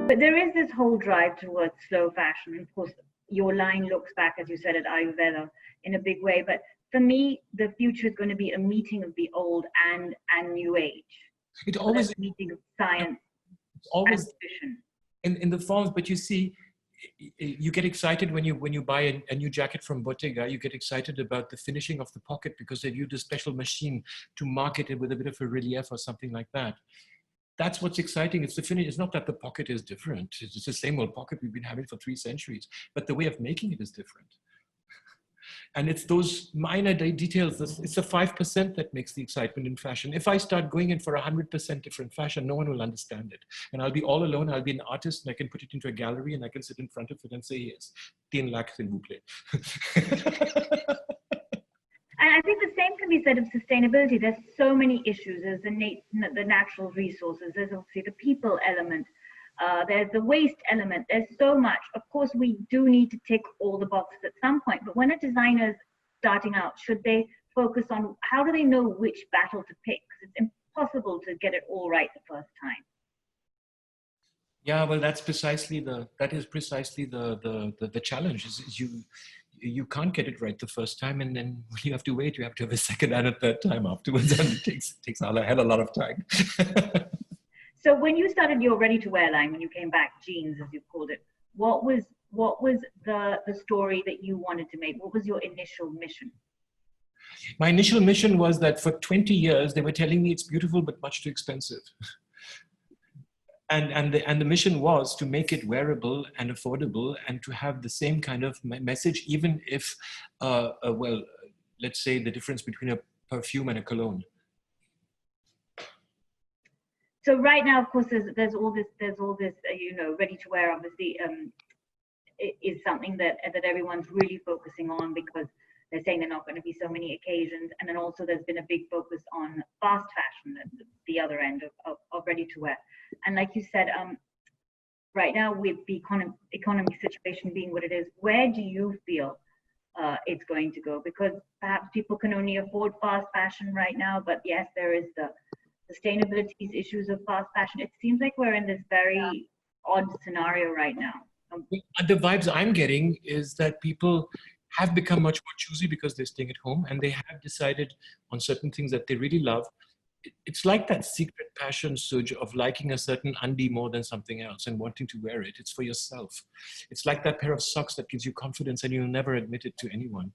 But there is this whole drive towards slow fashion. Of course, your line looks back, as you said, at Ayurveda in a big way. But for me, the future is going to be a meeting of the old and new age. It always a meeting of science always and tradition. in the forms, but you see, you get excited when you buy a new jacket from Bottega. You get excited about the finishing of the pocket because they've used a special machine to mark it with a bit of a relief or something like that. That's what's exciting. It's the finish. It's not that the pocket is different. It's the same old pocket we've been having for 3 centuries, but the way of making it is different. And it's those minor details. It's the 5% that makes the excitement in fashion. If I start going in for 100% different fashion, no one will understand it. And I'll be all alone. I'll be an artist and I can put it into a gallery and I can sit in front of it and say, yes, 10 lakh s'il vous plaît. And I think the same can be said of sustainability. There's so many issues. There's the natural resources. There's obviously the people element. There's the waste element. There's so much. Of course, we do need to tick all the boxes at some point. But when a designer is starting out, should they focus on how do they know which battle to pick? Because it's impossible to get it all right the first time. Yeah, well, that is precisely the challenge. Is you can't get it right the first time, and then you have to wait. You have to have a second and a third time afterwards, and it takes a hell of a lot of time. So when you started your ready-to-wear line, when you came back, jeans as you called it, what was the story that you wanted to make? What was your initial mission? My initial mission was that for 20 years they were telling me it's beautiful but much too expensive. And the mission was to make it wearable and affordable and to have the same kind of message, even if, well, let's say the difference between a perfume and a cologne. So right now, of course, there's all this, ready to wear. Obviously, is something that everyone's really focusing on because they're saying there are not going to be so many occasions, and then also there's been a big focus on fast fashion, the other end of ready to wear. And like you said, right now with the economic situation being what it is, where do you feel it's going to go? Because perhaps people can only afford fast fashion right now, but yes, there is the sustainability issues of fast fashion. It seems like we're in this very odd scenario right now. The vibes I'm getting is that people have become much more choosy because they're staying at home and they have decided on certain things that they really love. It's like that secret passion, Suj, of liking a certain undie more than something else and wanting to wear it. It's for yourself. It's like that pair of socks that gives you confidence and you'll never admit it to anyone.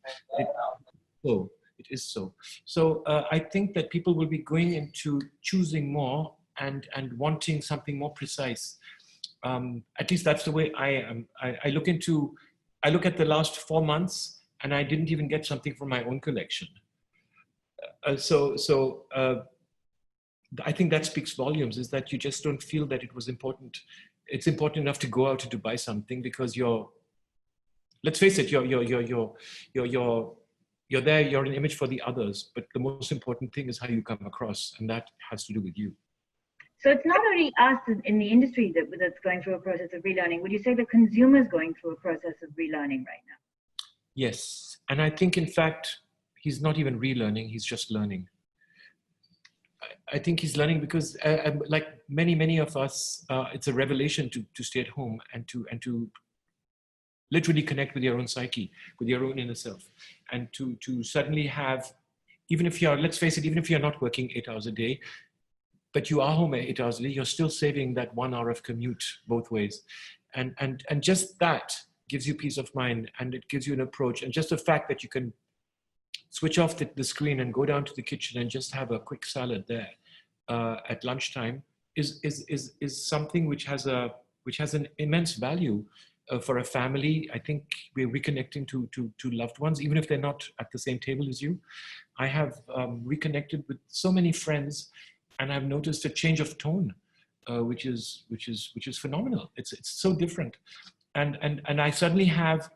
It is so. So I think that people will be going into choosing more and wanting something more precise. At least that's the way I am. I look at the last 4 months and I didn't even get something from my own collection. I think that speaks volumes, is that you just don't feel that it was important. It's important enough to go out to buy something because let's face it, you're there, you're an image for the others, but the most important thing is how you come across, and that has to do with you. So it's not only us in the industry that's going through a process of relearning. Would you say the consumer's going through a process of relearning right now? Yes, and I think in fact, he's not even relearning, he's just learning. I think he's learning because like many of us, it's a revelation to stay at home and to literally connect with your own psyche, with your own inner self, and to suddenly have, even if you're, let's face it, even if you're not working 8 hours a day, but you are home 8 hours a day, you're still saving that 1 hour of commute both ways. And just that gives you peace of mind, and it gives you an approach. And just the fact that you can switch off the screen and go down to the kitchen and just have a quick salad there at lunchtime is something which has an immense value for a family. I think we're reconnecting to loved ones, even if they're not at the same table as you. I have reconnected with so many friends, and I've noticed a change of tone, which is phenomenal. It's so different, and I suddenly have.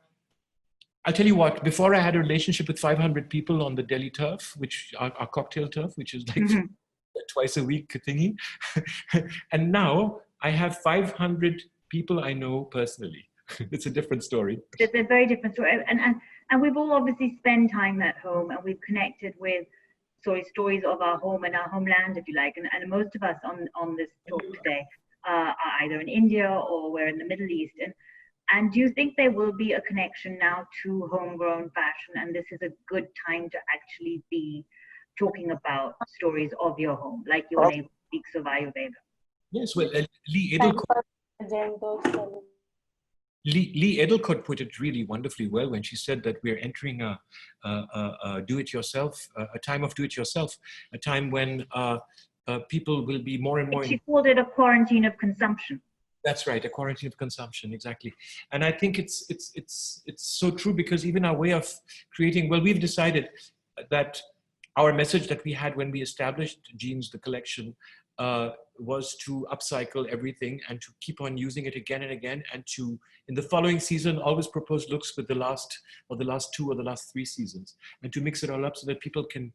I'll tell you what. Before I had a relationship with 500 people on the Delhi turf, which our cocktail turf, which is like twice a week thingy, and now I have 500 people I know personally. It's a different story. It's a very different story, and we've all obviously spent time at home, and we've connected with stories of our home and our homeland, if you like, and most of us on this talk today are either in India or we're in the Middle East. And do you think there will be a connection now to homegrown fashion? And this is a good time to actually be talking about stories of your home, like your neighbor speaks of Ayurveda. Yes, well, Lee Edelkout put it really wonderfully well when she said that we're entering a do-it-yourself, a time of do-it-yourself, a time when people will be more and more. She called it a quarantine of consumption. That's right, a quarantine of consumption, exactly. And I think it's so true, because even our way of creating, well, we've decided that our message that we had when we established Jeans, the collection, was to upcycle everything and to keep on using it again and again, and to, in the following season, always propose looks with the last 2 or the last 3 seasons, and to mix it all up so that people can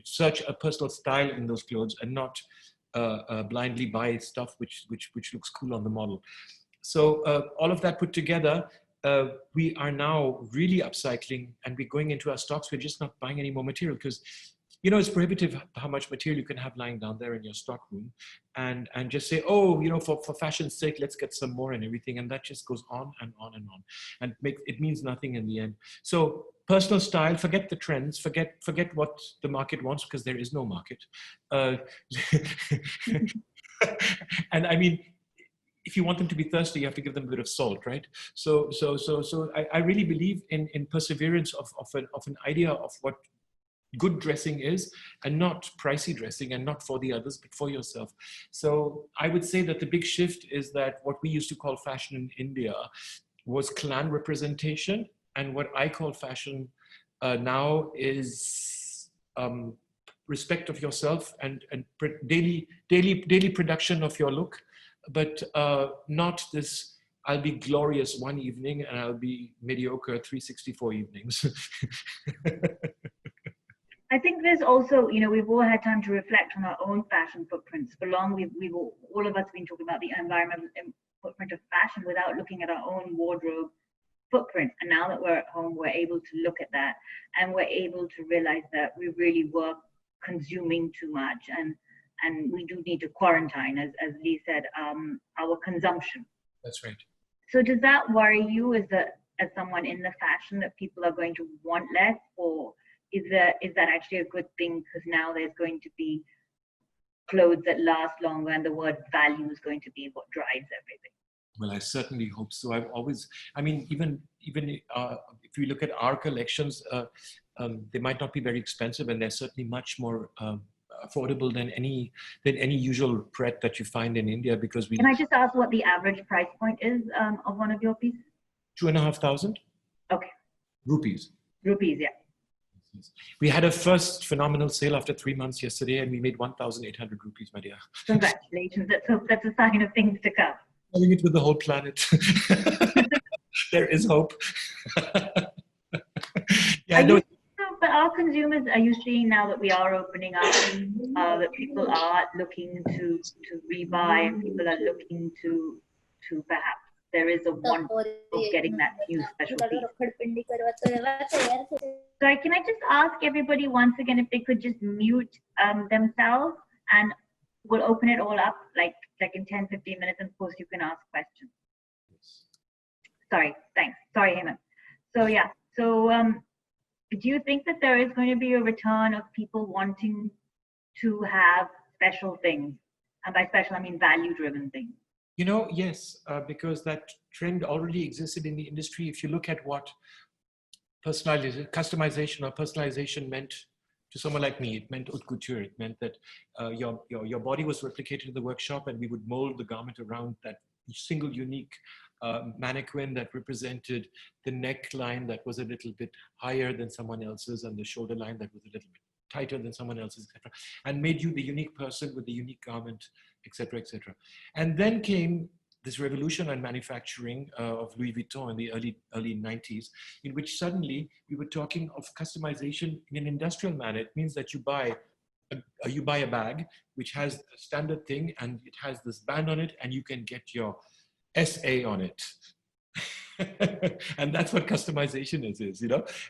search a personal style in those clothes and not blindly buy stuff which looks cool on the model. So all of that put together, we are now really upcycling, and we're going into our stocks. We're just not buying any more material, because it's prohibitive how much material you can have lying down there in your stock room, and just say, oh, for fashion's sake, let's get some more and everything. And that just goes on and on and on, and it means nothing in the end. So personal style, forget the trends, forget what the market wants, because there is no market. And I mean, if you want them to be thirsty, you have to give them a bit of salt, right? So I really believe in perseverance of an idea of what good dressing is, and not pricey dressing, and not for the others, but for yourself. So I would say that the big shift is that what we used to call fashion in India was clan representation, and what I call fashion now is respect of yourself and daily production of your look, but not this, I'll be glorious one evening and I'll be mediocre 364 evenings. I think there's also, we've all had time to reflect on our own fashion footprints. For long, we've all of us been talking about the environmental footprint of fashion without looking at our own wardrobe footprint. And now that we're at home, we're able to look at that, and we're able to realize that we really were consuming too much, and we do need to quarantine, as Lee said, our consumption. That's right. So does that worry you as someone in the fashion, that people are going to want less, or is that actually a good thing, because now there's going to be clothes that last longer, and the word value is going to be what drives everything? Well, I certainly hope so. Even if you look at our collections, they might not be very expensive, and they're certainly much more affordable than any usual pret that you find in India, because Can I just ask what the average price point is of one of your pieces? 2,500. Okay. Rupees. Rupees, yeah. We had a first phenomenal sale after 3 months yesterday, and we made 1,800 rupees, my dear. Congratulations. That's a sign of things to come. Telling it with the whole planet. There is hope. Yeah, but our consumers, are you seeing now that we are opening up, that people are looking to rebuy, and people are looking to perhaps there is a want of getting that few special piece? Sorry, can I just ask everybody once again if they could just mute themselves, and we'll open it all up like in 10-15 minutes, and of course you can ask questions. Sorry, thanks. Sorry, Hemant. So yeah, do you think that there is going to be a return of people wanting to have special things? And by special, I mean value-driven things. Yes, because that trend already existed in the industry. If you look at what customization or personalization meant to someone like me, it meant haute couture. It meant that your body was replicated in the workshop, and we would mold the garment around that single unique mannequin that represented the neckline that was a little bit higher than someone else's, and the shoulder line that was a little bit tighter than someone else's, etc., and made you the unique person with the unique garment, etc., etc. And then came this revolution on manufacturing of Louis Vuitton in the early 90s, in which suddenly we were talking of customization in an industrial manner. It means that you buy a bag which has a standard thing, and it has this band on it, and you can get your SA on it. And that's what customization is.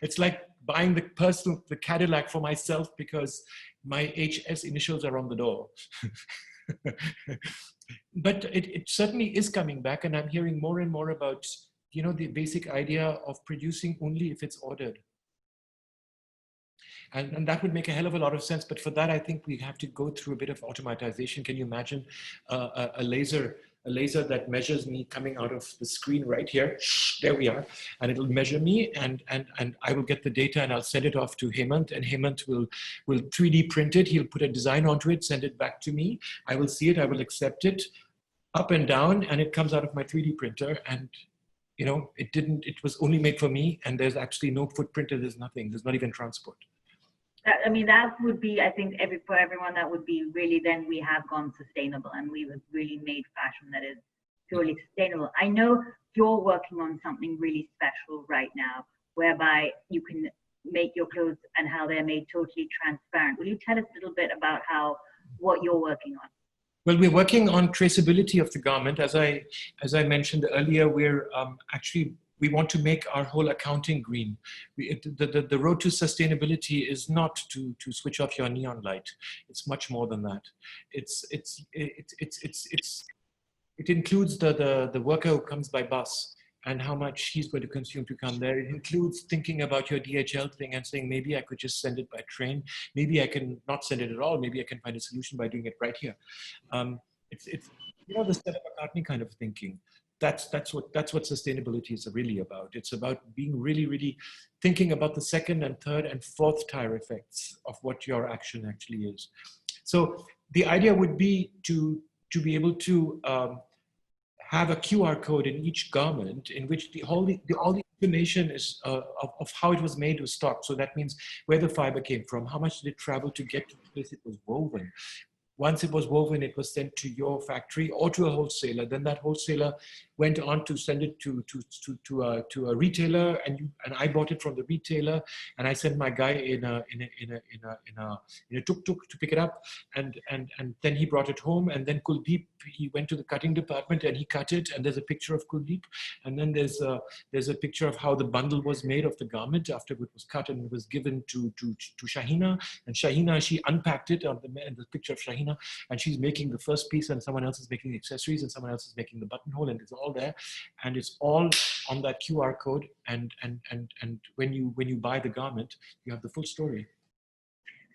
It's like buying the Cadillac for myself because my HS initials are on the door. But it certainly is coming back, and I'm hearing more and more about, you know, the basic idea of producing only if it's ordered. And that would make a hell of a lot of sense. But for that, I think we have to go through a bit of automatization. Can you imagine a laser that measures me coming out of the screen right here? There we are. And it'll measure me, and I will get the data, and I'll send it off to Hemant, and Hemant will 3D print it. He'll put a design onto it, send it back to me. I will see it, I will accept it, up and down, and it comes out of my 3D printer. And you know, it was only made for me, and there's actually no footprint, there's nothing, there's not even transport. I mean, that would be, I think, for everyone, that would be really, then we have gone sustainable, and we've really made fashion that is purely sustainable. I know you're working on something really special right now, whereby you can make your clothes and how they're made totally transparent. Will you tell us a little bit about what you're working on? Well, we're working on traceability of the garment. As I mentioned earlier, we're we want to make our whole accounting green. The road to sustainability is not to switch off your neon light. It's much more than that. It includes the worker who comes by bus and how much he's going to consume to come there. It includes thinking about your DHL thing and saying, maybe I could just send it by train. Maybe I can not send it at all. Maybe I can find a solution by doing it right here. It's you know, the Stella McCartney kind of thinking. That's what sustainability is really about. It's about being really thinking about the second and third and fourth tier effects of what your action actually is. So the idea would be to be able to have a QR code in each garment in which all the information is of how it was made was stocked. So that means where the fiber came from, how much did it travel to get to the place it was woven. Once it was woven, it was sent to your factory or to a wholesaler. Then that wholesaler went on to send it to a retailer, and I bought it from the retailer, and I sent my guy in a tuk-tuk to pick it up, and then he brought it home, and then Kuldeep, he went to the cutting department and he cut it, and there's a picture of Kuldeep, and then there's a picture of how the bundle was made of the garment after it was cut, and it was given to Shahina, and Shahina, she unpacked it on the picture of Shahina, and she's making the first piece, and someone else is making the accessories, and someone else is making the buttonhole, and it's all there, and it's all on that QR code, and when you buy the garment, you have the full story.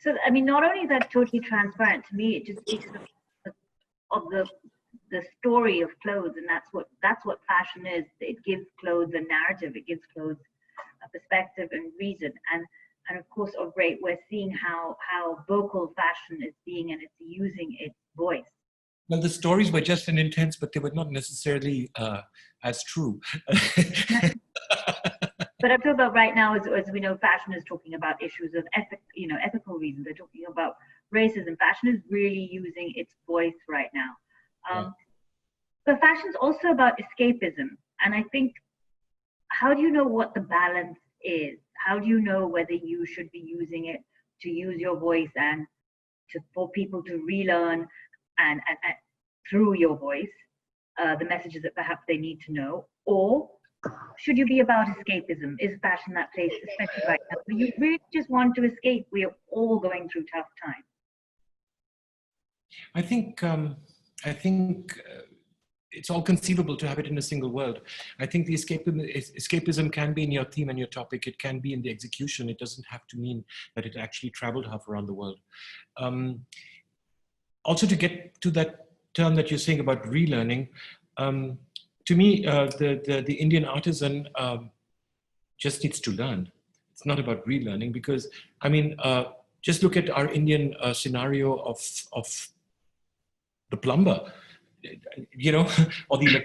So I mean, not only is that totally transparent, to me it just speaks of the story of clothes, and that's what fashion is. It gives clothes a narrative, it gives clothes a perspective and reason, and of course of late we're seeing how vocal fashion is being, and it's using its voice. Well, the stories were just as intense, but they were not necessarily as true. But I feel about right now, as we know, fashion is talking about issues of ethical reasons. They're talking about racism. Fashion is really using its voice right now. Yeah. But fashion is also about escapism. And I think, how do you know what the balance is? How do you know whether you should be using it to use your voice and for people to relearn and through your voice the messages that perhaps they need to know, or should you be about escapism? Is fashion that place, especially right now, where you really just want to escape? We are all going through tough times. I think it's all conceivable to have it in a single world. I think the escapism can be in your theme and your topic. It can be in the execution. It doesn't have to mean that it actually traveled half around the world. Also, to get to that term that you're saying about relearning, to me, the Indian artisan just needs to learn. It's not about relearning, because, I mean, just look at our Indian scenario of the plumber, you know, or the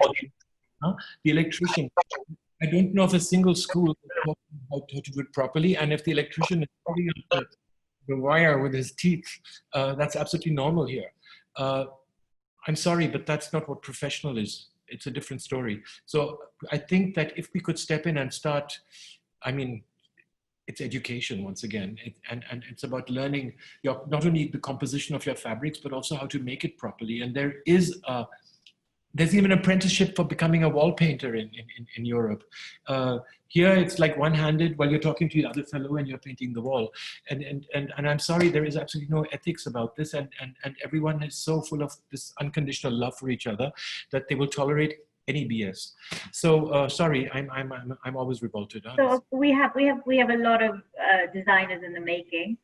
electrician. I don't know of a single school how to do it properly, and if the electrician is pulling up the wire with his teeth, that's absolutely normal here. I'm sorry, but that's not what professional is. It's a different story. So I think that if we could step in and start, I mean, it's education once again, and it's about learning not only the composition of your fabrics, but also how to make it properly. And there is There's even an apprenticeship for becoming a wall painter in Europe. Here it's like one-handed while you're talking to the other fellow and you're painting the wall. And I'm sorry, there is absolutely no ethics about this. And everyone is so full of this unconditional love for each other that they will tolerate any BS. So sorry, I'm always revolted. So we have a lot of designers in the making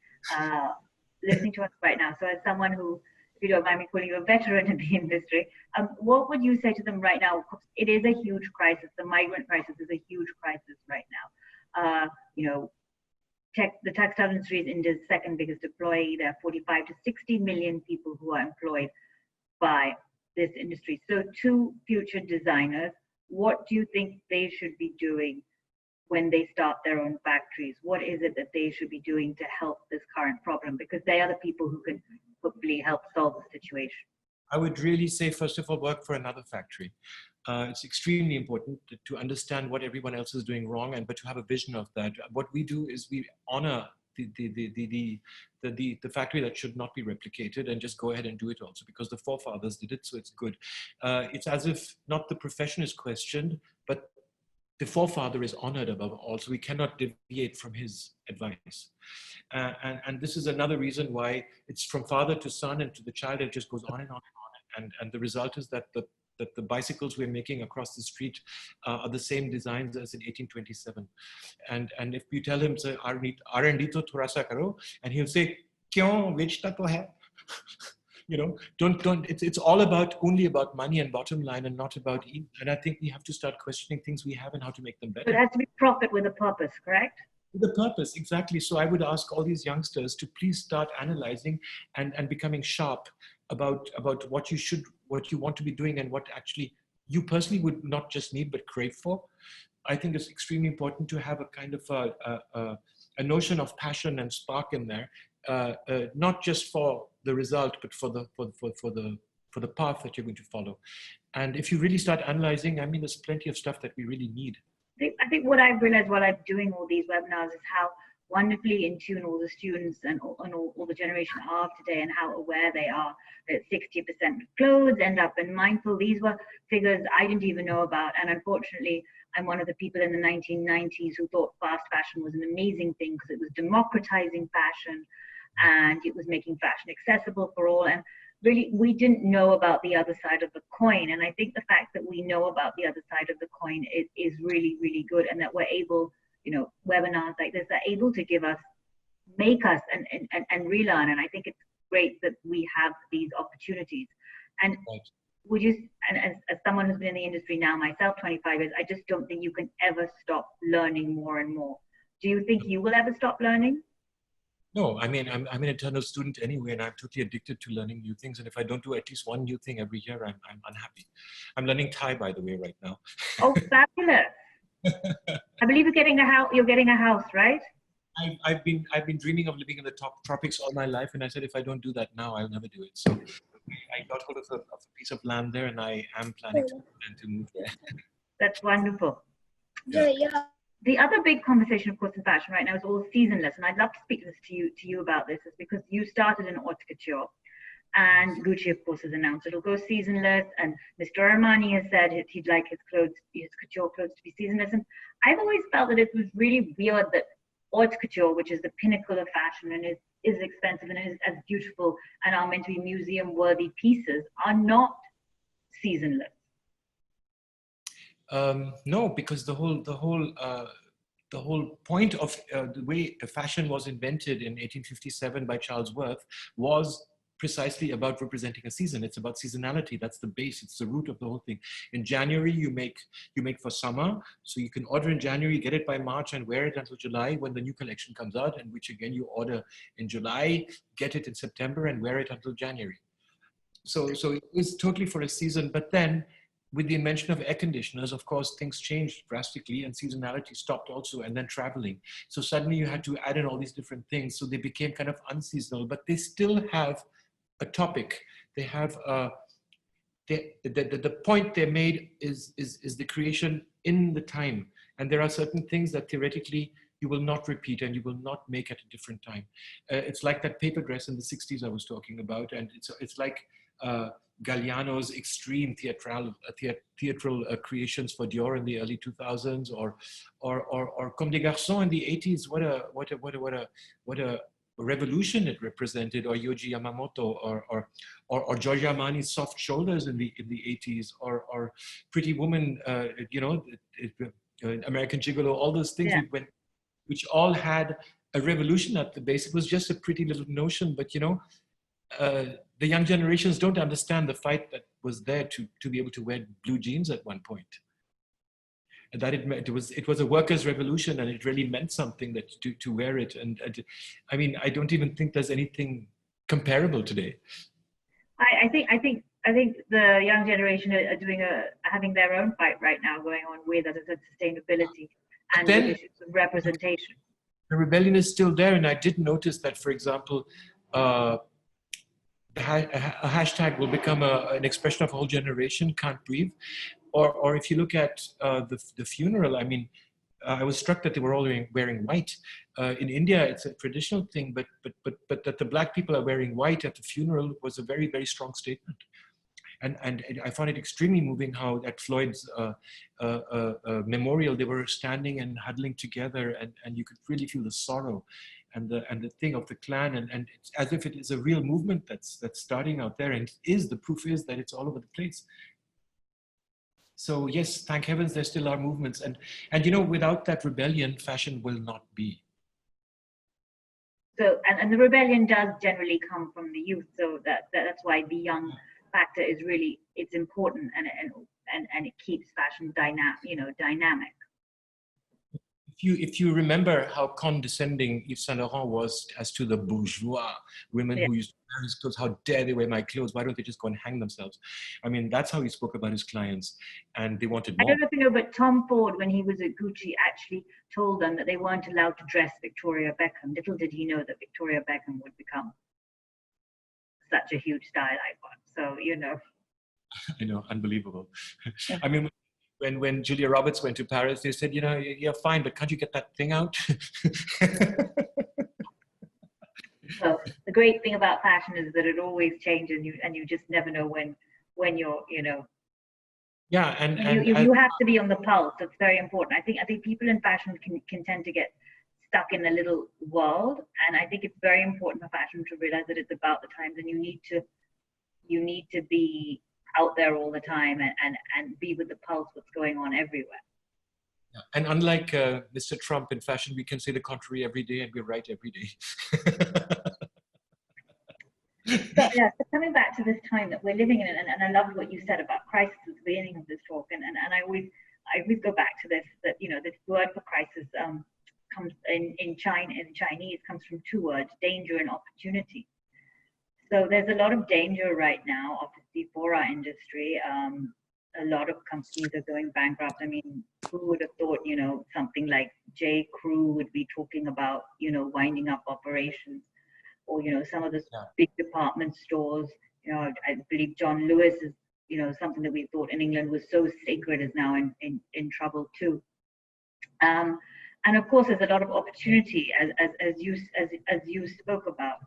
listening to us right now. So as someone who, if you don't mind me calling you a veteran in the industry, what would you say to them right now? It is a huge crisis. The migrant crisis is a huge crisis right now. You know, the textile industry is India's second biggest employee. There are 45 to 60 million people who are employed by this industry. So to future designers, what do you think they should be doing when they start their own factories? What is it that they should be doing to help this current problem? Because they are the people who can hopefully help solve the situation. I would really say, first of all, work for another factory. It's extremely important to understand what everyone else is doing wrong, but to have a vision of that. What we do is we honor the factory that should not be replicated and just go ahead and do it also because the forefathers did it, so it's good. It's as if not the profession is questioned, but the forefather is honored above all, so we cannot deviate from his advice. And this is another reason why it's from father to son and to the child, it just goes on and on and on. And the result is that the bicycles we're making across the street are the same designs as in 1827. And if you tell him, R&D to thoda sa karo, and he'll say, "Kyon, bechta to hai?" You know, don't. It's all only about money and bottom line, and not about eat. And I think we have to start questioning things we have and how to make them better. So it has to be profit with a purpose, correct? With a purpose, exactly. So I would ask all these youngsters to please start analyzing and becoming sharp about what you want to be doing and what actually you personally would not just need but crave for. I think it's extremely important to have a kind of a notion of passion and spark in there, not just for the result, but for the path that you're going to follow. And if you really start analyzing, I mean, there's plenty of stuff that we really need. I think what I've realized while I'm doing all these webinars is how wonderfully in tune all the students and all the generation are today, and how aware they are that 60% of clothes end up in mindful. These were figures I didn't even know about. And unfortunately, I'm one of the people in the 1990s who thought fast fashion was an amazing thing because it was democratizing fashion and it was making fashion accessible for all. And really, we didn't know about the other side of the coin. And I think the fact that we know about the other side of the coin is really, really good. And that we're able, you know, webinars like this are able to make us and relearn. And I think it's great that we have these opportunities. And would you, and as someone who's been in the industry now myself, 25 years, I just don't think you can ever stop learning more and more. Do you think you will ever stop learning? No, I mean, I'm an eternal student anyway, and I'm totally addicted to learning new things. And if I don't do at least one new thing every year, I'm unhappy. I'm learning Thai, by the way, right now. Oh, fabulous! I believe you're getting a house. You're getting a house, right? I've been dreaming of living in the tropics all my life, and I said if I don't do that now, I'll never do it. So I got hold of a piece of land there, and I am planning to move there. That's wonderful. Yeah. The other big conversation, of course, in fashion right now is all seasonless, and I'd love to speak to you about this, is because you started in haute couture, and Gucci, of course, has announced it'll go seasonless, and Mr. Armani has said he'd like his couture clothes to be seasonless. And I've always felt that it was really weird that haute couture, which is the pinnacle of fashion and is expensive and is as beautiful and are meant to be museum-worthy pieces, are not seasonless. No, because the whole point of the way fashion was invented in 1857 by Charles Worth was precisely about representing a season. It's about seasonality. That's the base. It's the root of the whole thing. In January, you make for summer, so you can order in January, get it by March, and wear it until July when the new collection comes out, and which again you order in July, get it in September, and wear it until January. So it was totally for a season. But then, with the invention of air conditioners, of course, things changed drastically and seasonality stopped also, and then traveling. So suddenly you had to add in all these different things. So they became kind of unseasonal, but they still have a topic. They have the point they made is the creation in the time. And there are certain things that theoretically you will not repeat and you will not make at a different time. It's like that paper dress in the 60s I was talking about, and it's like Galliano's extreme theatrical creations for Dior in the early 2000s, or Comme des Garçons in the 80s. What a revolution it represented, or Yohji Yamamoto, or Giorgio Armani's soft shoulders in the 80s, or Pretty Woman, American Gigolo, all those things which all had a revolution at the base. It was just a pretty little notion, but the young generations don't understand the fight that was there to be able to wear blue jeans at one point. And that it was a workers' revolution, and it really meant something that to wear it. And I mean, I don't even think there's anything comparable today. I think the young generation are having their own fight right now going on with, as I said, sustainability and then, with issues of representation. The rebellion is still there, and I did notice that, for example, a hashtag will become an expression of a whole generation, can't breathe. Or if you look at the funeral, I mean, I was struck that they were all wearing white. In India, it's a traditional thing, but that the black people are wearing white at the funeral was a very, very strong statement. And I found it extremely moving how at Floyd's memorial, they were standing and huddling together, and you could really feel the sorrow and the thing of the clan, and it's as if it is a real movement that's starting out there, and the proof is that it's all over the place. So yes, thank heavens there still are movements, and without that rebellion, fashion will not be. So and the rebellion does generally come from the youth, so that's why the young factor is really, it's important, and it keeps fashion dynamic. If you remember how condescending Yves Saint Laurent was as to the bourgeois women who used to wear his clothes, how dare they wear my clothes? Why don't they just go and hang themselves? I mean, that's how he spoke about his clients, and they wanted more. I don't know if you know, but Tom Ford, when he was at Gucci, actually told them that they weren't allowed to dress Victoria Beckham. Little did he know that Victoria Beckham would become such a huge style icon. So, I know, unbelievable. I mean, when Julia Roberts went to Paris, they said, you're fine, but can't you get that thing out? So the great thing about fashion is that it always changes, and you just never know when you're, Yeah, and you have to be on the pulse. It's very important. I think people in fashion can tend to get stuck in a little world, and I think it's very important for fashion to realize that it's about the times, and you need to be out there all the time and be with the pulse, what's going on everywhere. Yeah. And unlike Mr. Trump in fashion, we can say the contrary every day, and we're right every day. So coming back to this time that we're living in, and I loved what you said about crisis at the beginning of this talk, and I always go back to this, that this word for crisis comes in Chinese comes from two words: danger and opportunity. So there's a lot of danger right now, obviously, for our industry. A lot of companies are going bankrupt. I mean, who would have thought, something like J. Crew would be talking about, winding up operations, or, some of the big department stores. I believe John Lewis is, something that we thought in England was so sacred is now in trouble too. And of course, there's a lot of opportunity, as you spoke about.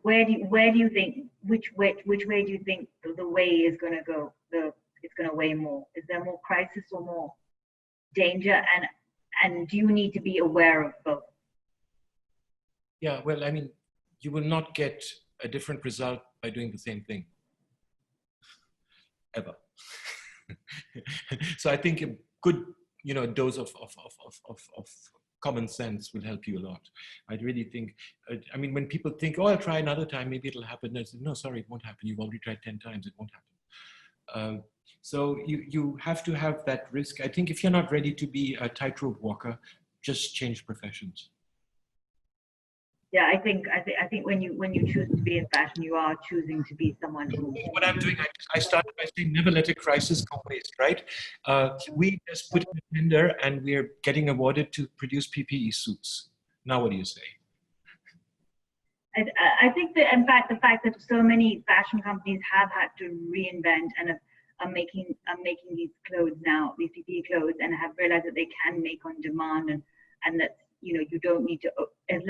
Where do you think, which way do you think the way is going to go? It's going to weigh more. Is there more crisis or more danger? And do you need to be aware of both? Yeah, well, I mean, you will not get a different result by doing the same thing, ever. So I think a good, dose of common sense will help you a lot. I really think, I mean, when people think, oh, I'll try another time, maybe it'll happen. I say, no, sorry, it won't happen. You've already tried 10 times, it won't happen. So you have to have that risk. I think if you're not ready to be a tightrope walker, just change professions. Yeah, I think when you choose to be in fashion, you are choosing to be someone who. What I'm doing, I started by saying never let a crisis go waste, right? We just put in a tender and we're getting awarded to produce PPE suits. Now, what do you say? I think that, in fact, the fact that so many fashion companies have had to reinvent and making these clothes now, these PPE clothes, and have realized that they can make on demand, and that you don't need to has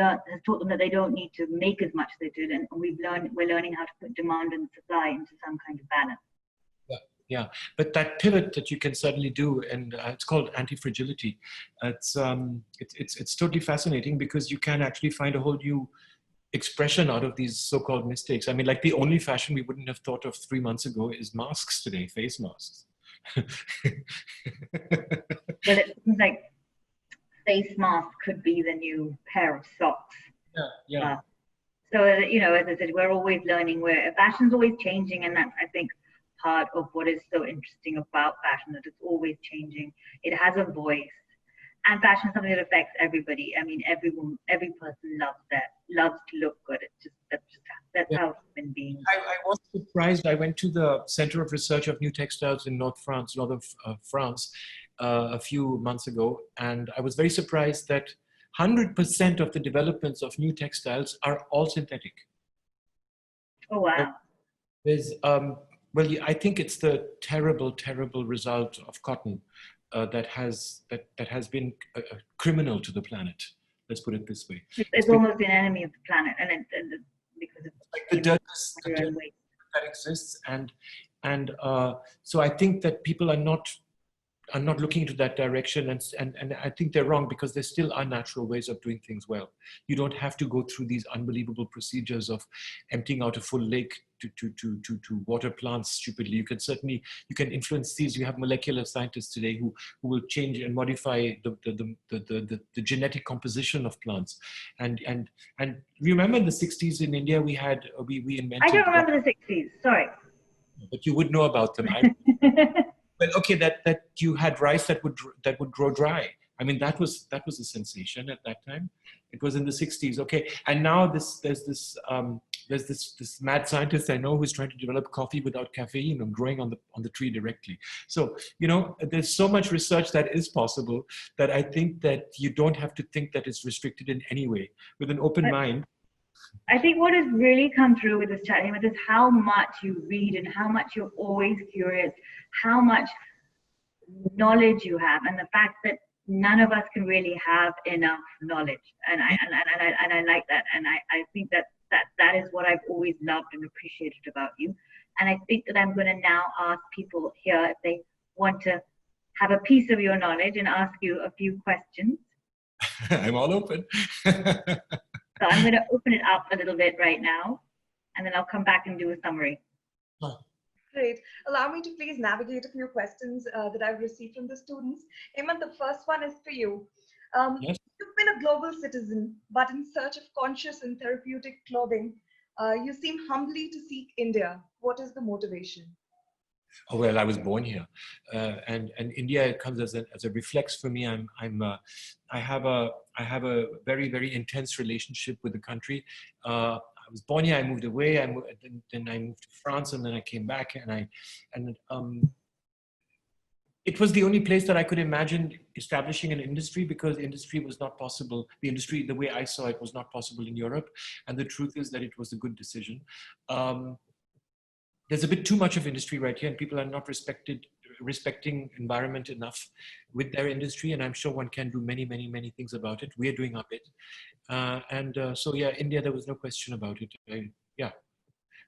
taught them that they don't need to make as much as they did, and we're learning how to put demand and supply into some kind of balance. Yeah, but that pivot that you can certainly do, and it's called anti-fragility. It's totally fascinating because you can actually find a whole new expression out of these so-called mistakes. I mean, like the only fashion we wouldn't have thought of 3 months ago is masks today, face masks. Well, it seems like face mask could be the new pair of socks. Yeah. So as I said, we're always learning. Fashion's always changing, and that's, I think, part of what is so interesting about fashion, that it's always changing. It has a voice, and fashion is something that affects everybody. I mean, every person loves to look good. That's how human beings. I was surprised. I went to the Center of Research of New Textiles in north of France, a few months ago, and I was very surprised that 100% of the developments of new textiles are all synthetic. Oh wow! There's well, I think it's the terrible, terrible result of cotton that has been criminal to the planet. Let's put it this way. It's almost an enemy of the planet, because it's like the dirt that exists, and so I think that people are not looking into that direction, and I think they're wrong, because there still are natural ways of doing things well. You don't have to go through these unbelievable procedures of emptying out a full lake to water plants stupidly. You can influence these. You have molecular scientists today who will change and modify the genetic composition of plants. And remember in the 60s in India we invented. I don't remember the 60s. Sorry. But you would know about them. Well, okay, that you had rice that would grow dry. I mean, that was a sensation at that time. It was in the 60s, okay. And now there's this mad scientist I know who's trying to develop coffee without caffeine and growing on the tree directly. So there's so much research that is possible, that I think that you don't have to think that it's restricted in any way. With an open mind. I think what has really come through with this chat is how much you read and how much you're always curious, how much knowledge you have, and the fact that none of us can really have enough knowledge. And I like that, and I think that is what I've always loved and appreciated about you. And I think that I'm going to now ask people here if they want to have a piece of your knowledge and ask you a few questions. I'm all open. So I'm going to open it up a little bit right now, and then I'll come back and do a summary. Great. Allow me to please navigate a few questions that I've received from the students. Hemant, the first one is for you. Yes. You've been a global citizen, but in search of conscious and therapeutic clothing, you seem humbly to seek India. What is the motivation? Oh, well, I was born here, and India comes as a reflex for me. I have a very, very intense relationship with the country. I was born here. I moved away. Then I moved to France, and then I came back. It was the only place that I could imagine establishing an industry, because industry was not possible. The industry, the way I saw it, was not possible in Europe. And the truth is that it was a good decision. There's a bit too much of industry right here, and people are not respecting environment enough with their industry. And I'm sure one can do many, many, many things about it. We're doing our bit. So yeah, India, there was no question about it.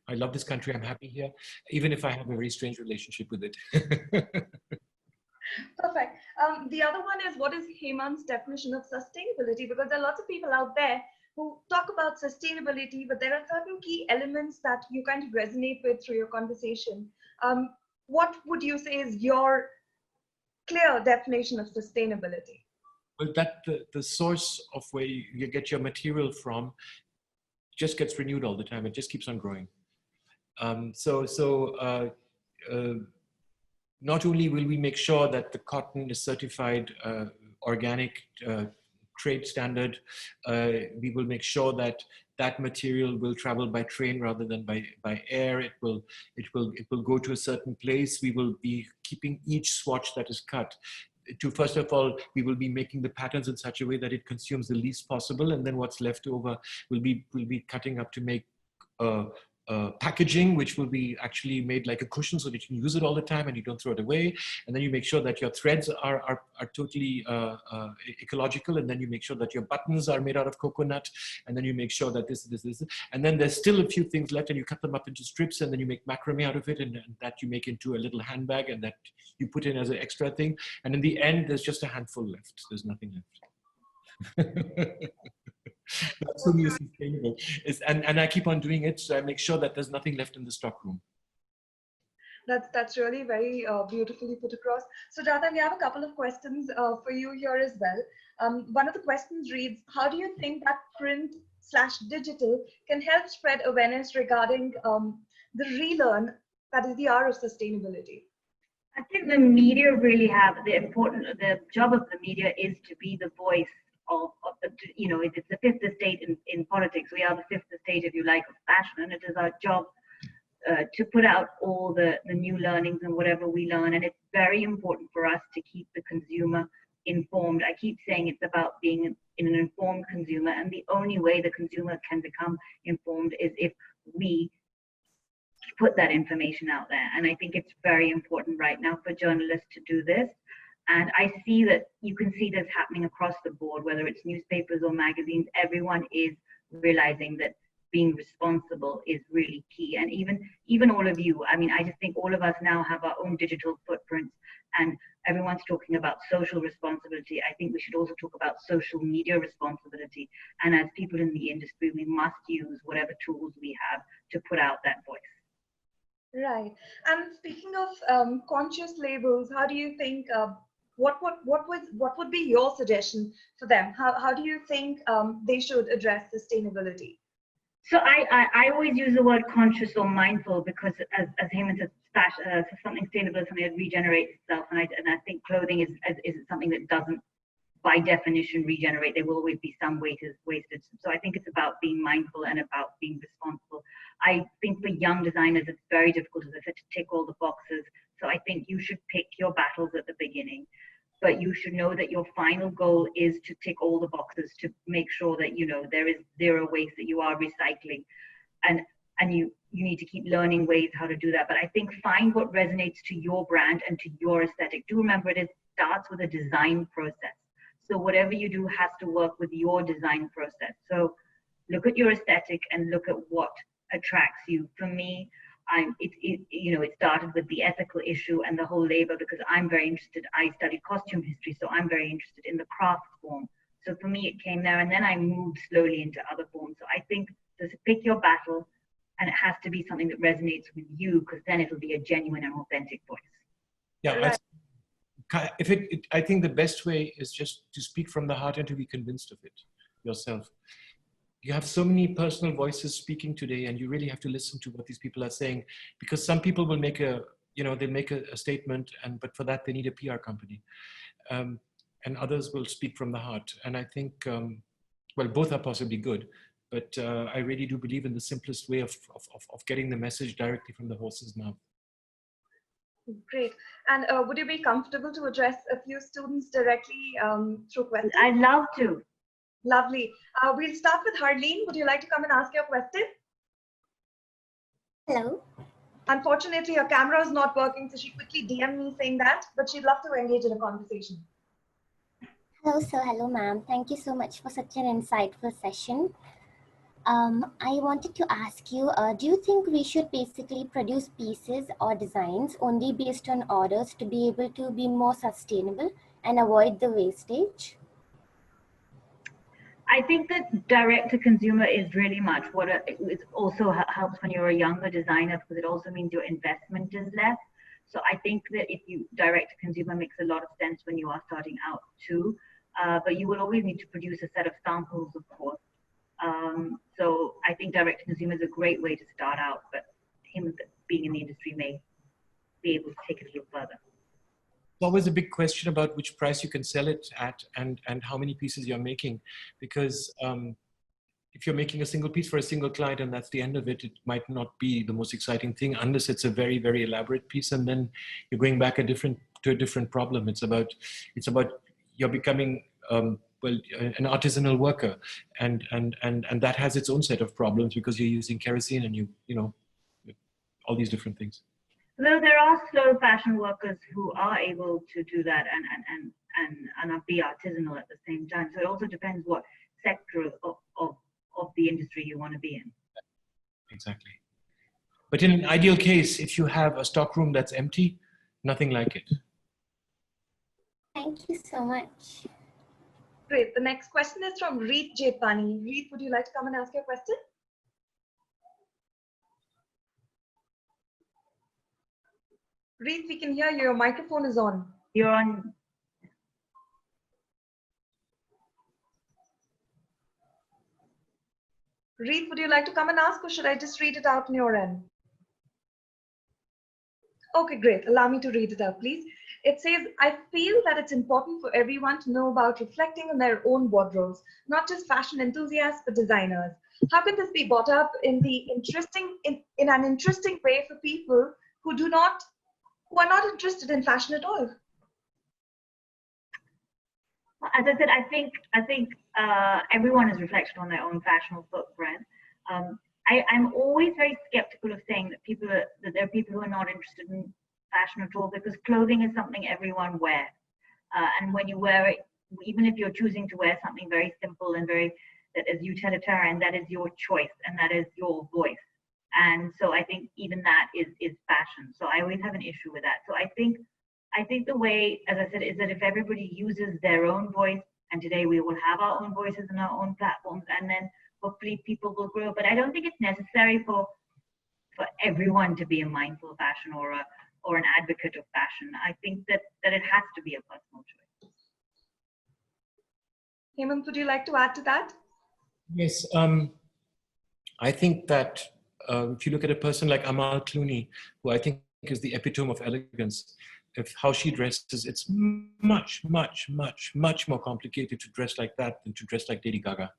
I love this country. I'm happy here, even if I have a very strange relationship with it. Perfect. The other one is, what is Hemant's definition of sustainability? Because there are lots of people out there who talk about sustainability, but there are certain key elements that you kind of resonate with through your conversation. What would you say is your clear definition of sustainability? Well, that the source of where you get your material from just gets renewed all the time. It just keeps on growing. Not only will we make sure that the cotton is certified organic trade standard, we will make sure that that material will travel by train rather than by air. It will go to a certain place. We will be keeping each swatch that is cut. First of all, we will be making the patterns in such a way that it consumes the least possible, and then what's left over will be cutting up to make packaging, which will be actually made like a cushion so that you can use it all the time and you don't throw it away. And then you make sure that your threads are totally ecological. And then you make sure that your buttons are made out of coconut. And then you make sure that this. And then there's still a few things left, and you cut them up into strips, and then you make macrame out of it, and that you make into a little handbag, and that you put in as an extra thing. And in the end, there's just a handful left. There's nothing left. That's for me sustainable. And I keep on doing it, so I make sure that there's nothing left in the stockroom. That's really very beautifully put across. So Sujata, we have a couple of questions for you here as well. One of the questions reads, how do you think that print/digital can help spread awareness regarding the relearn, that is the R of sustainability? I think the media really have the job of the media is to be the voice of you know, it's the fifth estate in politics. We are the fifth estate, if you like, of fashion, and it is our job to put out all the new learnings and whatever we learn. And it's very important for us to keep the consumer informed. I keep saying it's about being an informed consumer, and the only way the consumer can become informed is if we put that information out there. And I think it's very important right now for journalists to do this. And I see that you can see this happening across the board, whether it's newspapers or magazines. Everyone is realizing that being responsible is really key. And even all of you, I mean, I just think all of us now have our own digital footprints, and everyone's talking about social responsibility. I think we should also talk about social media responsibility. And as people in the industry, we must use whatever tools we have to put out that voice. Right. And speaking of conscious labels, how do you think, what would be your suggestion for them? How do you think they should address sustainability? So I always use the word conscious or mindful, because as Hemant said, something sustainable is something that regenerates itself, and I think clothing is something that doesn't, by definition, regenerate. There will always be some wastage. So I think it's about being mindful and about being responsible. I think for young designers, it's very difficult, as I said, to tick all the boxes. So I think you should pick your battles at the beginning, but you should know that your final goal is to tick all the boxes, to make sure that, you know, there is zero waste, that you are recycling, and you need to keep learning ways how to do that. But I think find what resonates to your brand and to your aesthetic. Do remember, it starts with a design process. So whatever you do has to work with your design process. So look at your aesthetic and look at what attracts you. For me, it started with the ethical issue and the whole labor, because I'm very interested. I studied costume history, so I'm very interested in the craft form. So for me, it came there, and then I moved slowly into other forms. So I think just pick your battle, and it has to be something that resonates with you, because then it'll be a genuine and authentic voice. Yeah. Right. I think the best way is just to speak from the heart and to be convinced of it yourself. You have so many personal voices speaking today, and you really have to listen to what these people are saying, because some people will make a statement, but for that they need a PR company, and others will speak from the heart. And I think, well, both are possibly good, but I really do believe in the simplest way of getting the message directly from the horse's mouth. Great. And would you be comfortable to address a few students directly through questions? I'd love to. Lovely. We'll start with Harleen. Would you like to come and ask your question? Hello. Unfortunately, your camera is not working, so she quickly DM'd me saying that, but she'd love to engage in a conversation. Hello, sir. Hello, ma'am. Thank you so much for such an insightful session. I wanted to ask you, do you think we should basically produce pieces or designs only based on orders to be able to be more sustainable and avoid the wastage? I think that direct to consumer is really much what it also helps when you're a younger designer, because it also means your investment is less. So I think that if you direct to consumer makes a lot of sense when you are starting out too, but you will always need to produce a set of samples, of course. So I think direct to consumer is a great way to start out, but him being in the industry may be able to take it a little further. It's always a big question about which price you can sell it at, and how many pieces you're making, because if you're making a single piece for a single client and that's the end of it, it might not be the most exciting thing unless it's a very, very elaborate piece, and then you're going back to a different problem. It's about you're becoming an artisanal worker, and that has its own set of problems because you're using kerosene and you know all these different things. Though there are slow fashion workers who are able to do that and be artisanal at the same time. So it also depends what sector of the industry you want to be in. Exactly. But in an ideal case, if you have a stockroom that's empty, nothing like it. Thank you so much. Great. The next question is from Reet Jetpani. Reet, would you like to come and ask your question? Reet, we can hear you. Your microphone is on. You're on. Reet, would you like to come and ask, or should I just read it out on your end? Okay, great. Allow me to read it out, please. It says, I feel that it's important for everyone to know about reflecting on their own wardrobes, not just fashion enthusiasts, but designers. How can this be brought up in an interesting way for people who are not interested in fashion at all? As I said, I think everyone is reflected on their own fashionable footprint. I'm always very skeptical of saying that there are people who are not interested in fashion at all, because clothing is something everyone wears, and when you wear it, even if you're choosing to wear something very simple and that is utilitarian, that is your choice and that is your voice. And so I think even that is fashion. So I always have an issue with that. So I think the way, as I said, is that if everybody uses their own voice, and today we will have our own voices and our own platforms, and then hopefully people will grow. But I don't think it's necessary for everyone to be a mindful fashion or an advocate of fashion. I think that it has to be a personal choice. Hemant, would you like to add to that? Yes, I think that if you look at a person like Amal Clooney, who I think is the epitome of elegance, if how she dresses, it's much more complicated to dress like that than to dress like Lady Gaga.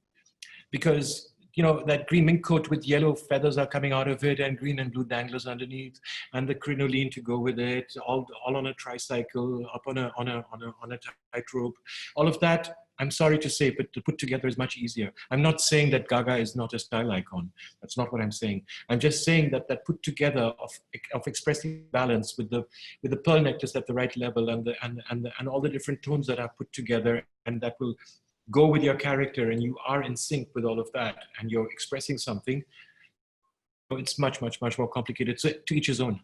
Because, you know, that green mink coat with yellow feathers are coming out of it, and green and blue danglers underneath, and the crinoline to go with it, all on a tricycle, up on a tightrope. All of that, I'm sorry to say, but to put together is much easier. I'm not saying that Gaga is not a style icon. That's not what I'm saying. I'm just saying that put together of expressing balance with the pearl necklace at the right level, and all the different tones that are put together, and that will go with your character, and you are in sync with all of that, and you're expressing something. It's much more complicated. So to each his own.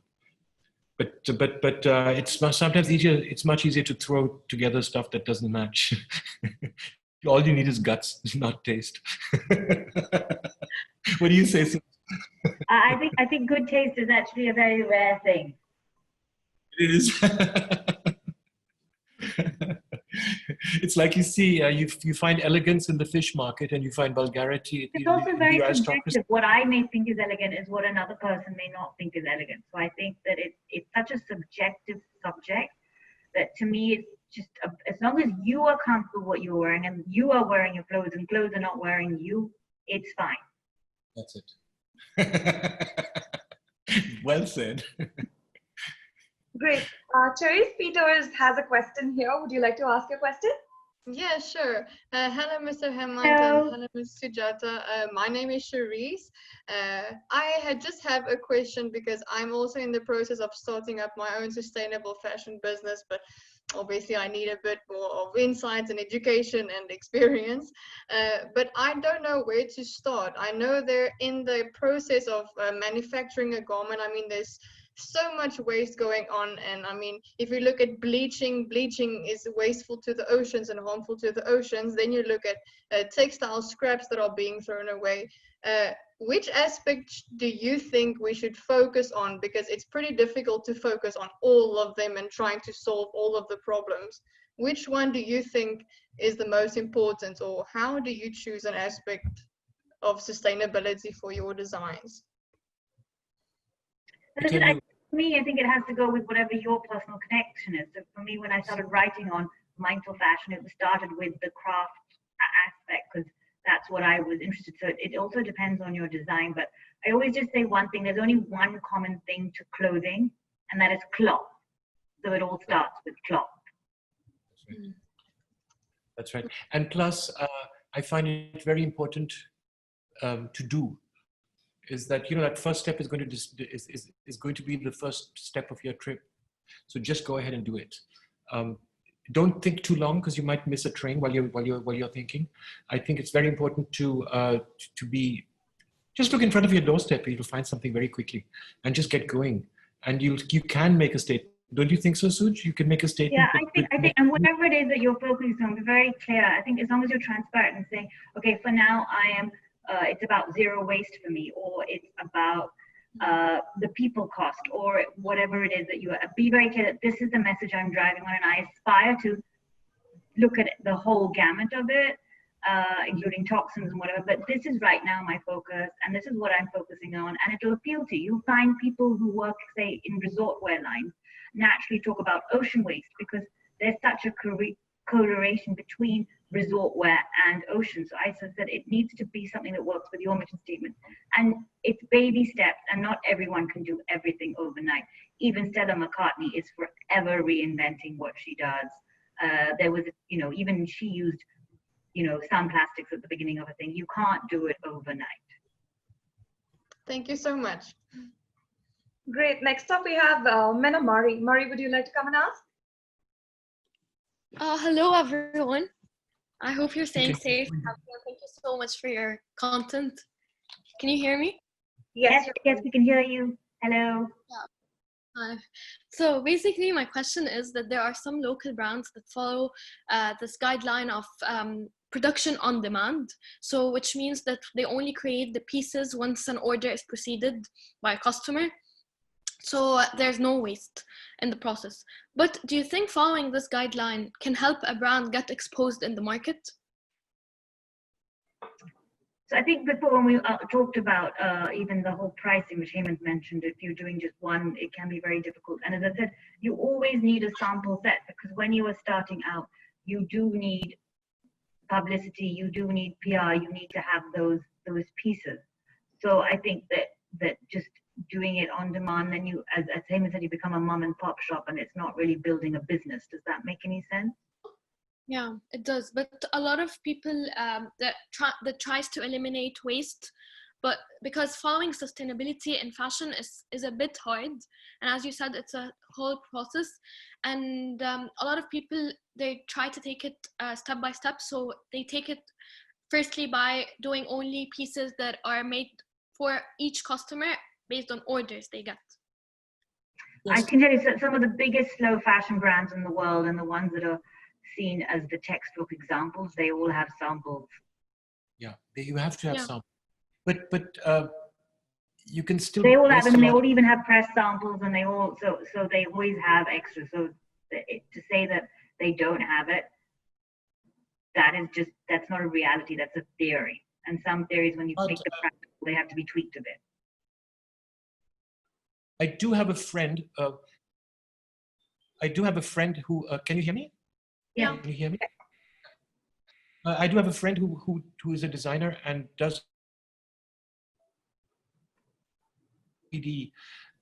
But it's sometimes easier. It's much easier to throw together stuff that doesn't match. All you need is guts, not taste. What do you say, Sue? I think good taste is actually a very rare thing. It is. It's like you see, you find elegance in the fish market, and you find vulgarity. It's also very subjective. What I may think is elegant is what another person may not think is elegant. So I think that it's such a subjective subject that, to me, it's just as long as you are comfortable what you're wearing, and you are wearing your clothes, and clothes are not wearing you, it's fine. That's it. Well said. Great. Therese Peters has a question here. Would you like to ask your question? Yeah, sure. Hello, Mr. Hemant, Hello. and hello, Ms. Sujata. My name is Cherise. I just have a question because I'm also in the process of starting up my own sustainable fashion business, but obviously I need a bit more of insights and education and experience. But I don't know where to start. I know they're in the process of manufacturing a garment. I mean, there's so much waste going on, and I mean, if you look at bleaching is wasteful to the oceans and harmful to the oceans. Then you look at textile scraps that are being thrown away. Which aspect do you think we should focus on? Because it's pretty difficult to focus on all of them and trying to solve all of the problems. Which one do you think is the most important, or how do you choose an aspect of sustainability for your designs? For me, I think it has to go with whatever your personal connection is. So for me, when I started writing on mindful fashion, it started with the craft aspect, because that's what I was interested in. So it also depends on your design. But I always just say one thing: there's only one common thing to clothing, and that is cloth. So it all starts with cloth. That's right. And plus, I find it very important to do is that, you know, that first step is going to is going to be the first step of your trip. So just go ahead and do it. Don't think too long because you might miss a train while you're thinking. I think it's very important to be just look in front of your doorstep and you'll find something very quickly and just get going. And you can make a statement. Don't you think so, Suj? You can make a statement. Yeah, I think, and whatever it is that you're focusing on, be very clear. I think as long as you're transparent and saying, okay, for now I am, it's about zero waste for me, or it's about the people cost, or whatever it is that you be very clear that this is the message I'm driving on, and I aspire to look at the whole gamut of it, including toxins and whatever. But this is right now my focus, and this is what I'm focusing on, and it'll appeal to you. You'll find people who work, say, in resort wear lines naturally talk about ocean waste because there's such a correlation between resort wear and ocean. So I said that it needs to be something that works with your mission statement, and it's baby steps, and not everyone can do everything overnight. Even Stella McCartney is forever reinventing what she does. There was, you know, even she used, you know, some plastics at the beginning of a thing. You can't do it overnight. Thank you so much. Great. Next up, we have Mena Mari. Mari, would you like to come and ask? Hello, everyone. I hope you're staying safe. Thank you so much for your content. Can you hear me? Yes, yes, we can hear you. Hello. Hi. So basically, my question is that there are some local brands that follow this guideline of production on demand. So which means that they only create the pieces once an order is proceeded by a customer. So there's no waste in the process. But do you think following this guideline can help a brand get exposed in the market? So I think before when we talked about even the whole pricing, which Hemant mentioned, if you're doing just one, it can be very difficult. And as I said, you always need a sample set, because when you are starting out, you do need publicity, you do need PR, you need to have those pieces. So I think that just doing it on demand, then you, as Hemant said, you become a mom and pop shop, and it's not really building a business. Does that make any sense? Yeah, it does. But a lot of people that tries to eliminate waste, but because following sustainability in fashion is a bit hard, and as you said, it's a whole process, and a lot of people, they try to take it step by step. So they take it firstly by doing only pieces that are made for each customer based on orders they get. I can tell you some of the biggest slow fashion brands in the world, and the ones that are seen as the textbook examples, they all have samples. Yeah, you have to have samples. But you can still. They all have, and they all even have press samples, and they all so they always have extra. So to say that they don't have it, that's not a reality. That's a theory. And some theories, when you make the practical, they have to be tweaked a bit. I do have a friend. Who can you hear me? Yeah. Can you hear me? I do have a friend who is a designer and does 3D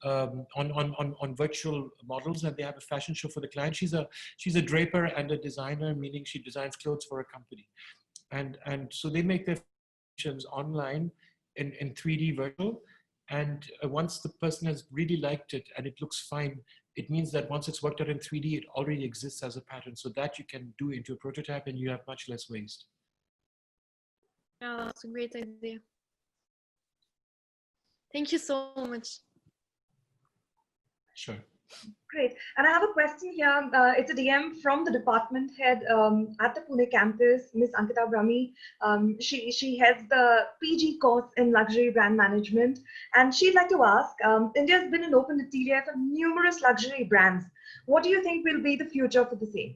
on virtual models, and they have a fashion show for the client. She's a draper and a designer, meaning she designs clothes for a company, and so they make their fashions online in 3D virtual. And once the person has really liked it and it looks fine, it means that once it's worked out in 3D, it already exists as a pattern, so that you can do into a prototype and you have much less waste. Yeah, that's a great idea. Thank you so much. Sure. Great. And I have a question here. It's a DM from the department head at the Pune campus, Miss Ankita Brahmi. She heads the PG course in luxury brand management. And she'd like to ask, India's been an open interior for numerous luxury brands. What do you think will be the future for the same?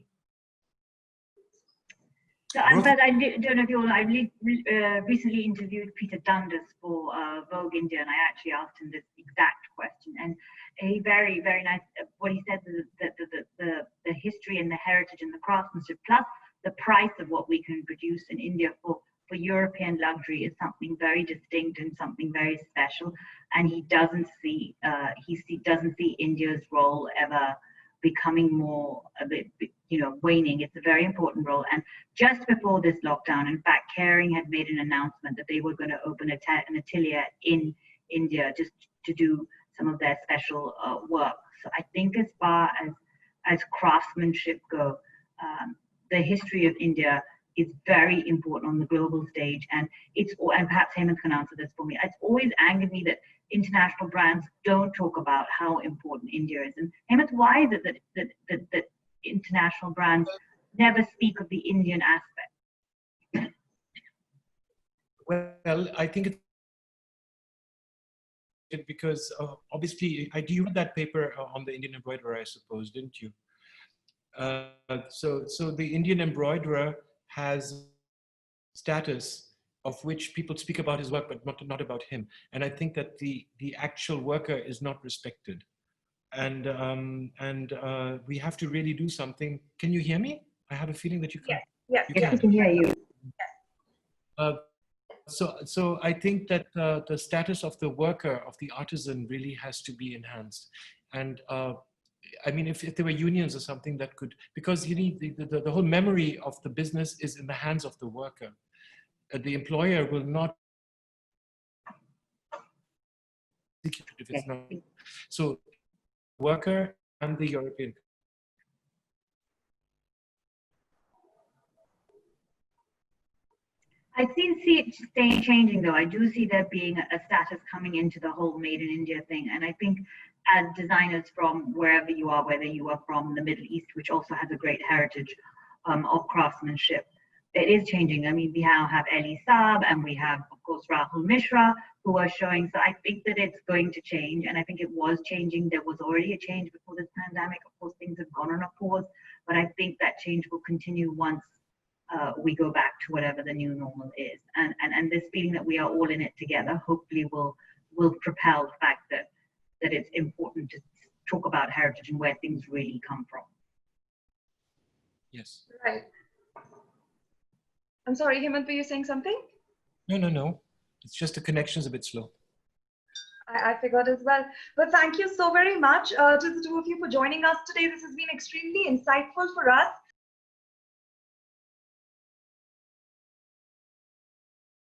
So, but I don't know if you all, I recently interviewed Peter Dundas for Vogue India, and I actually asked him this exact question. And he very, very nice, what he said, the history and the heritage and the craftsmanship, plus the price of what we can produce in India for European luxury is something very distinct and something very special. And he doesn't see, doesn't see India's role ever becoming more a bit, waning. It's a very important role. And just before this lockdown, in fact, Caring had made an announcement that they were going to open an atelier in India just to do some of their special work. So I think as far as craftsmanship go, the history of India is very important on the global stage, and perhaps Hemant can answer this for me. It's always angered me that international brands don't talk about how important India is. And Hemant, why is it that international brands never speak of the Indian aspect? Well, I think it's because obviously, you read that paper on the Indian embroiderer, I suppose, didn't you? So the Indian embroiderer has status of which people speak about his work, but not about him. And I think that the actual worker is not respected. And we have to really do something. Can you hear me? I have a feeling that you can't. Yes, You Yes, can. we can hear you. So I think that the status of the worker, of the artisan, really has to be enhanced. And I mean, if there were unions or something that could, because you need the whole memory of the business is in the hands of the worker. The employer will not execute if it's not. So worker and the European. I see it changing though. I do see there being a status coming into the whole Made in India thing. And I think as designers from wherever you are, whether you are from the Middle East, which also has a great heritage of craftsmanship, it is changing. I mean, we now have Eli Saab and we have, of course, Rahul Mishra, who are showing. So I think that it's going to change. And I think it was changing. There was already a change before this pandemic. Of course, things have gone on a pause, but I think that change will continue once we go back to whatever the new normal is. And this feeling that we are all in it together, hopefully will propel the fact that it's important to talk about heritage and where things really come from. Yes. Right. I'm sorry, Hemant, were you saying something? No. It's just the connection's a bit slow. I figured as well. But thank you so very much to the two of you for joining us today. This has been extremely insightful for us.